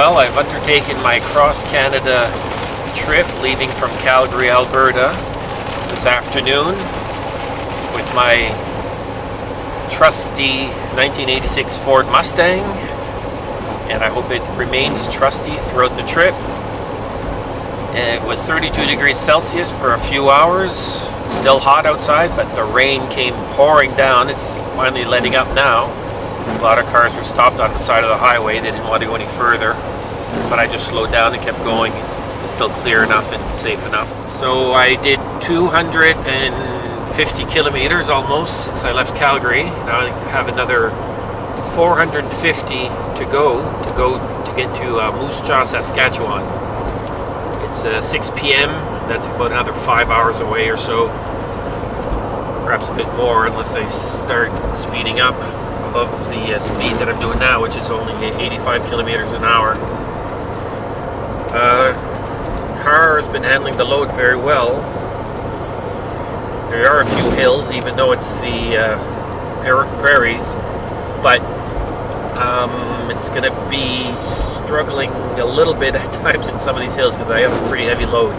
Well, I've undertaken my cross-Canada trip leaving from Calgary, Alberta this afternoon with my trusty 1986 Ford Mustang, and I hope it remains trusty throughout the trip. It was 32 degrees Celsius for a few hours. Still hot outside, but the rain came pouring down. It's finally letting up now. A lot of cars were stopped on the side of the highway. They didn't want to go any further, but I just slowed down and kept going. It's still clear enough and safe enough. So I did 250 kilometers almost since I left Calgary. Now I have another 450 to get to Moncton, Saskatchewan. It's 6 p.m. That's about another 5 hours away or so, perhaps a bit more, unless I start speeding up above the speed that I'm doing now, which is only 85 kilometers an hour. Car has been handling the load very well. There are a few hills, even though it's the prairies, but it's going to be struggling a little bit at times in some of these hills because I have a pretty heavy load.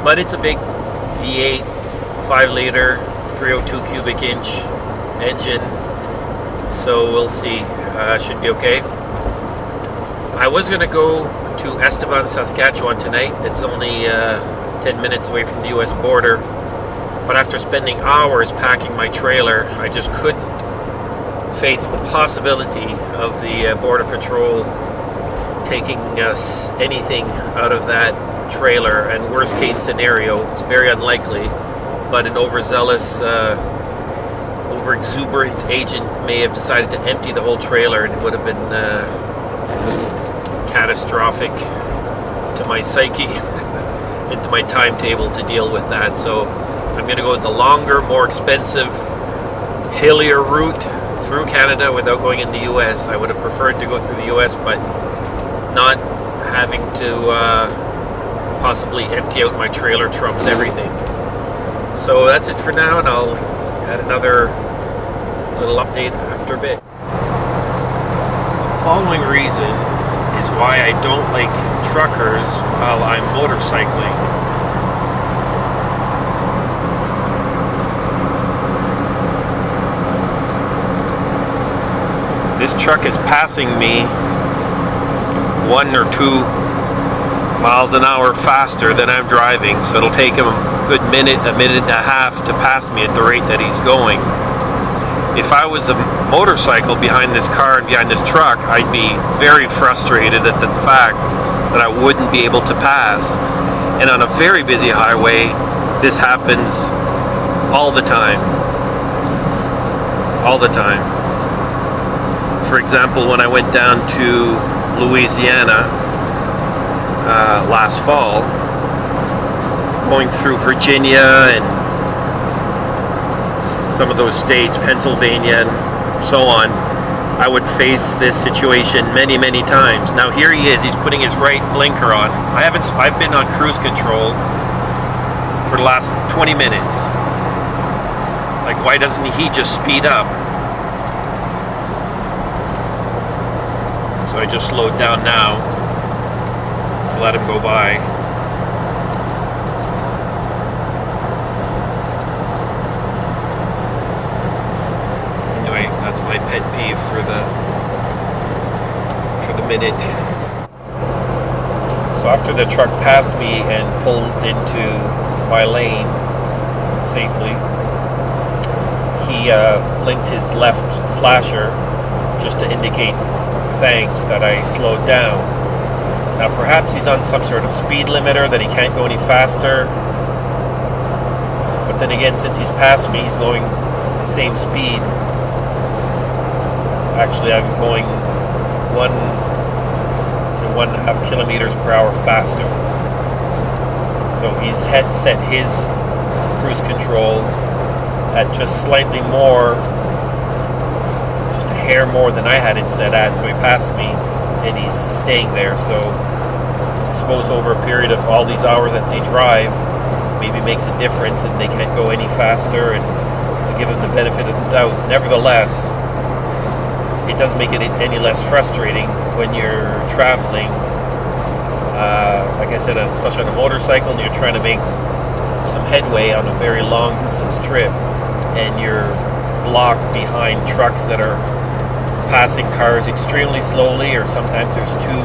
But it's a big V8, 5-liter, 302 cubic inch engine, so we'll see. Should be okay. I was going to go to Estevan, Saskatchewan tonight. It's only 10 minutes away from the US border, but after spending hours packing my trailer, I just couldn't face the possibility of the Border Patrol taking us anything out of that trailer. And worst case scenario, it's very unlikely, but an overzealous, over-exuberant agent may have decided to empty the whole trailer, and it would have been catastrophic to my psyche and to my timetable to deal with that. So I'm going to go the longer, more expensive, hillier route through Canada without going in the US. I would have preferred to go through the US, but not having to possibly empty out my trailer trumps everything. So that's it for now, and I'll add another little update after a bit. The following reason is why I don't like truckers while I'm motorcycling. This truck is passing me 1 or 2 miles an hour faster than I'm driving, so it'll take him a good minute and a half to pass me at the rate that he's going. If I was a motorcycle behind this car and behind this truck, I'd be very frustrated at the fact that I wouldn't be able to pass. And on a very busy highway, this happens all the time. All the time. For example, when I went down to Louisiana last fall, going through Virginia and some of those states, Pennsylvania and so on, I would face this situation many, many times. Now here he is, he's putting his right blinker on. I've been on cruise control for the last 20 minutes. Like, why doesn't he just speed up? So I just slowed down now to let him go by. Anyway, that's my pet peeve for the minute. So after the truck passed me and pulled into my lane safely, he blinked his left flasher just to indicate thanks that I slowed down. Now perhaps he's on some sort of speed limiter that he can't go any faster, but then again, since he's passed me, he's going the same speed. Actually, I'm going 1 to 1.5 kilometers per hour faster. So he's set his cruise control at just slightly more, hair more than I had it set at, so he passed me and he's staying there. So I suppose over a period of all these hours that they drive, maybe makes a difference and they can't go any faster, and I give them the benefit of the doubt. Nevertheless, it doesn't make it any less frustrating when you're traveling like I said, especially on a motorcycle, and you're trying to make some headway on a very long distance trip, and you're blocked behind trucks that are passing cars extremely slowly, or sometimes there's two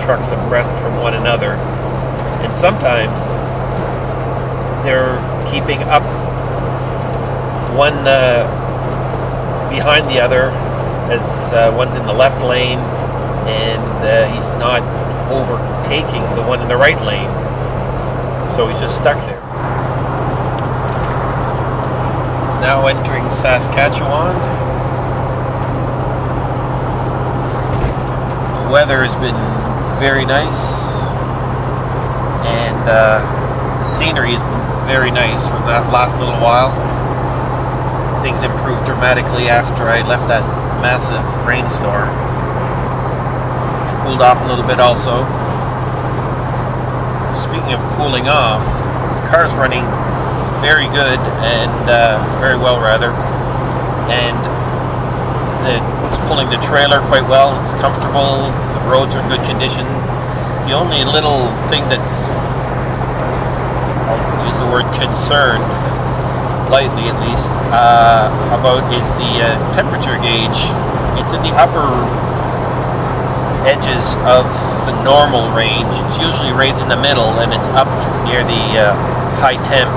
trucks abreast from one another, and sometimes they're keeping up one behind the other, as one's in the left lane, and he's not overtaking the one in the right lane, so he's just stuck there. Now entering Saskatchewan. The weather has been very nice, and the scenery has been very nice for that last little while. Things improved dramatically after I left that massive rainstorm. It's cooled off a little bit also. Speaking of cooling off, the car's running very good, and very well rather, and it's pulling the trailer quite well. It's comfortable, the roads are in good condition. The only little thing that's, I'll use the word concerned, lightly at least, about is the temperature gauge. It's in the upper edges of the normal range. It's usually right in the middle, and it's up near the high temp.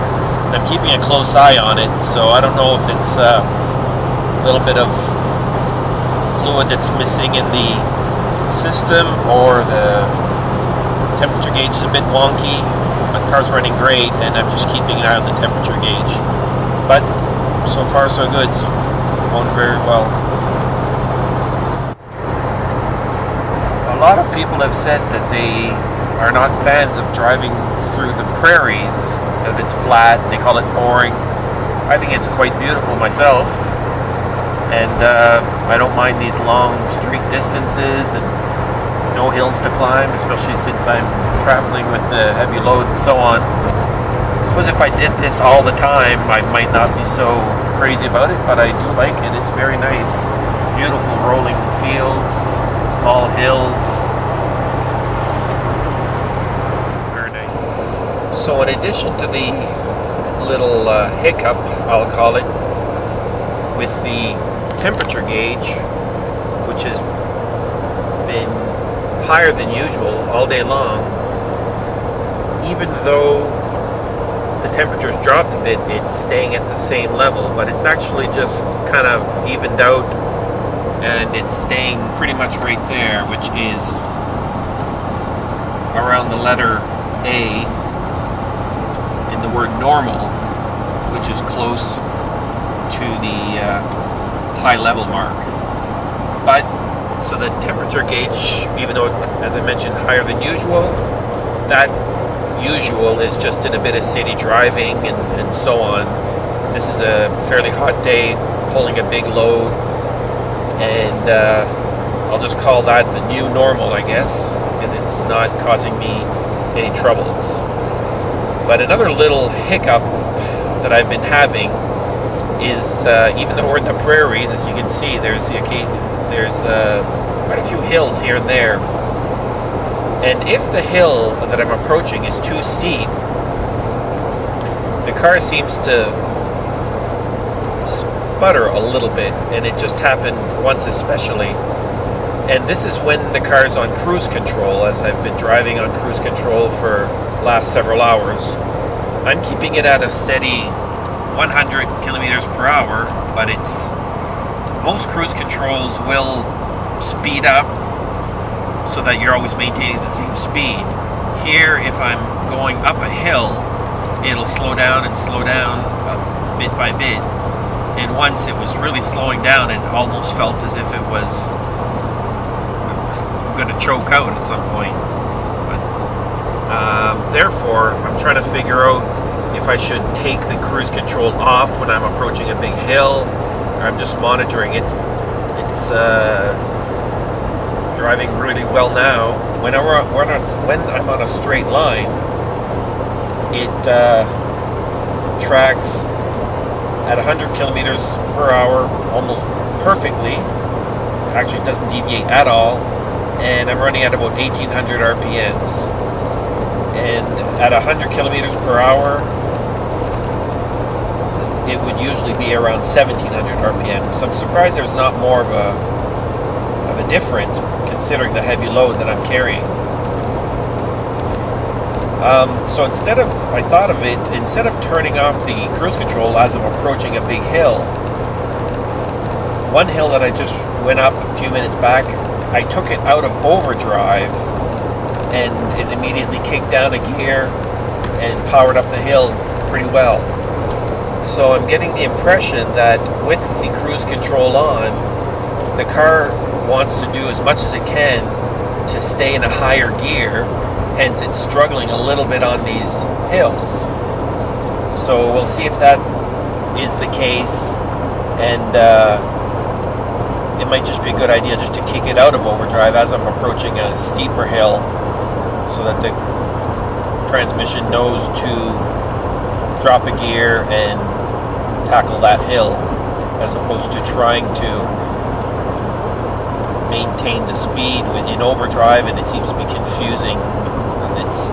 I'm keeping a close eye on it, so I don't know if it's a little bit of fluid that's missing in the system, or the temperature gauge is a bit wonky. My car's running great, and I'm just keeping an eye on the temperature gauge. But so far so good. It's going very well. A lot of people have said that they are not fans of driving through the prairies because it's flat and they call it boring. I think it's quite beautiful myself, and I don't mind these long street distances and no hills to climb, especially since I'm traveling with the heavy load and so on. I suppose if I did this all the time, I might not be so crazy about it, but I do like it. It's very nice. Beautiful rolling fields, small hills. Very nice. So in addition to the little hiccup, I'll call it, with the temperature gauge, which has been higher than usual all day long, even though the temperature's dropped a bit, it's staying at the same level, but it's actually just kind of evened out, and it's staying pretty much right there, which is around the letter A in the word normal, which is close to the high level mark. But so the temperature gauge, even though, as I mentioned, higher than usual, that usual is just in a bit of city driving and so on. This is a fairly hot day, pulling a big load, and I'll just call that the new normal, I guess, because it's not causing me any troubles. But another little hiccup that I've been having is, even though we're in the prairies, as you can see, there's quite a few hills here and there. And if the hill that I'm approaching is too steep, the car seems to sputter a little bit, and it just happened once especially. And this is when the car's on cruise control, as I've been driving on cruise control for the last several hours. I'm keeping it at a steady 100 kilometers per hour, but most cruise controls will speed up so that you're always maintaining the same speed. Here, if I'm going up a hill, it'll slow down bit by bit. And once it was really slowing down, and almost felt as if it was going to choke out at some point. But therefore, I'm trying to figure out if I should take the cruise control off when I'm approaching a big hill, or I'm just monitoring. It's driving really well now. When I'm on a straight line, it tracks at 100 kilometers per hour almost perfectly. Actually, it doesn't deviate at all. and I'm running at about 1800 RPMs, and at 100 kilometers per hour it would usually be around 1700 RPM. So I'm surprised there's not more of a difference considering the heavy load that I'm carrying. So I thought of it, instead of turning off the cruise control as I'm approaching a big hill, one hill that I just went up a few minutes back, I took it out of overdrive and it immediately kicked down a gear and powered up the hill pretty well. So I'm getting the impression that with the cruise control on, the car wants to do as much as it can to stay in a higher gear, hence it's struggling a little bit on these hills. So we'll see if that is the case, and it might just be a good idea just to kick it out of overdrive as I'm approaching a steeper hill, so that the transmission knows to drop a gear and tackle that hill, as opposed to trying to maintain the speed in overdrive, and it seems to be confusing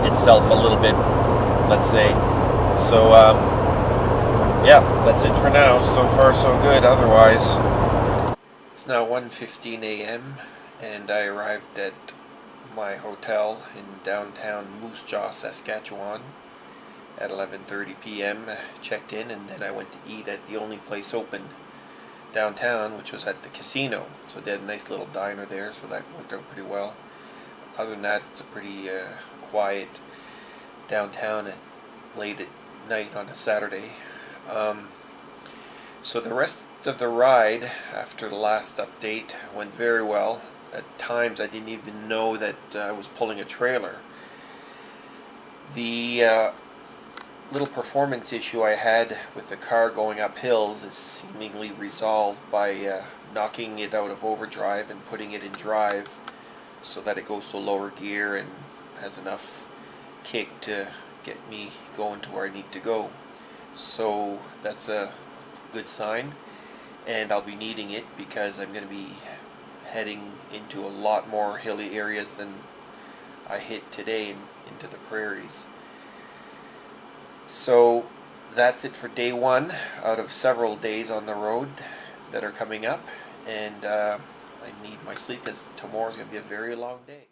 itself a little bit, let's say. So yeah, that's it for now. So far so good otherwise. It's now 1:15 a.m. and I arrived at my hotel in downtown Moose Jaw, Saskatchewan at 11:30 p.m. Checked in, and then I went to eat at the only place open downtown, which was at the casino. So they had a nice little diner there, so that worked out pretty well. Other than that, it's a pretty quiet downtown late at night on a Saturday. So the rest of the ride after the last update went very well. At times I didn't even know that I was pulling a trailer. The little performance issue I had with the car going up hills is seemingly resolved by knocking it out of overdrive and putting it in drive so that it goes to lower gear and has enough kick to get me going to where I need to go. So that's a good sign, and I'll be needing it because I'm going to be heading into a lot more hilly areas than I hit today into the prairies. So that's it for day one out of several days on the road that are coming up, and I need my sleep because tomorrow's going to be a very long day.